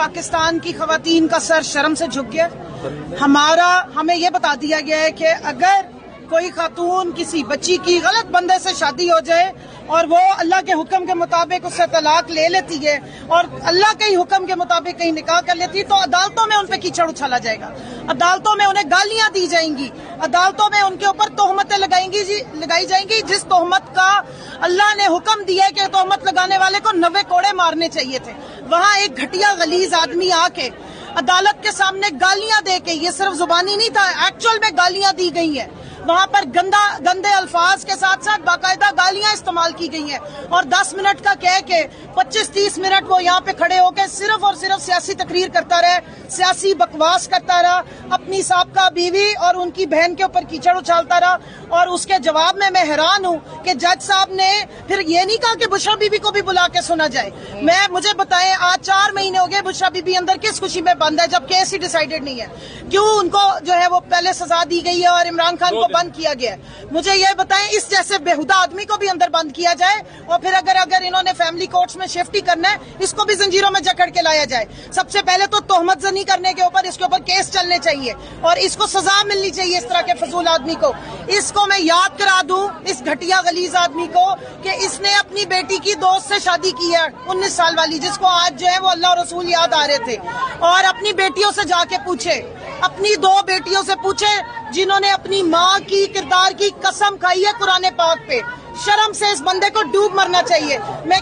पाकिस्तान की खवातीन का सर शर्म से झुक गया। हमें ये बता दिया गया है कि अगर कोई खातून किसी बच्ची की गलत बंदे से शादी हो जाए और वो अल्लाह के हुक्म के मुताबिक उससे तलाक ले लेती है और अल्लाह के ही हुक्म के मुताबिक कहीं निकाह कर लेती है तो अदालतों में उन पे कीचड़ उछाला जाएगा, अदालतों में उन्हें गालियां दी जाएंगी, अदालतों में उनके ऊपर तोहमतें लगाई जाएंगी जिस तोहमत का अल्लाह ने हुक्म दिया है कि तोहमत लगाने वाले को 90 कोड़े मारने चाहिए थे। वहाँ एक घटिया गलीज आदमी आके अदालत के सामने गालियां दे के, ये सिर्फ जुबानी नहीं था, एक्चुअल में गालियां दी गई हैं। वहाँ पर गंदे अल्फाज के साथ साथ बाकायदा गालियां इस्तेमाल की गई हैं और 10 मिनट का कह के 25-30 मिनट वो यहाँ पे खड़े होकर सिर्फ और सिर्फ सियासी तकरीर करता रहे, सियासी बकवास करता रहा, अपनी साबका बीवी और उनकी बहन के ऊपर कीचड़ उछालता रहा। और उसके जवाब में मैं हैरान हूँ कि जज साहब ने फिर ये नहीं कहा कि बुशरा बीबी को भी बुला के सुना जाए। मुझे बताएं, आज 4 महीने हो गए बुशरा बीबी अंदर किस खुशी में बंद है जब केस ही डिसाइडेड नहीं है? क्यों उनको जो है वो पहले सजा दी गई है और इमरान खान को बंद किया गया है? मुझे ये बताएं, इस जैसे बेहुदा आदमी को भी अंदर बंद किया जाए और फिर अगर इन्होंने फैमिली कोर्ट्स में शिफ्ट ही करना है, इसको भी जंजीरों में जकड़ के लाया जाए। सबसे पहले तो तोहमत जनी करने के ऊपर इसके ऊपर केस चलने चाहिए और इसको सजा मिलनी चाहिए इस तरह के फजूल आदमी को। इसको मैं याद करा दूं, इस घटिया गलीज आदमी को, कि इसने अपनी बेटी की दोस्त से शादी की है 19 साल वाली, जिसको आज जो है वो अल्लाह और रसूल याद आ रहे थे। और अपनी बेटियों से जाके पूछे, अपनी 2 बेटियों से पूछे जिन्होंने अपनी माँ की किरदार की कसम खाई है कुरान पाक पे। शर्म से इस बंदे को डूब मरना चाहिए। मैं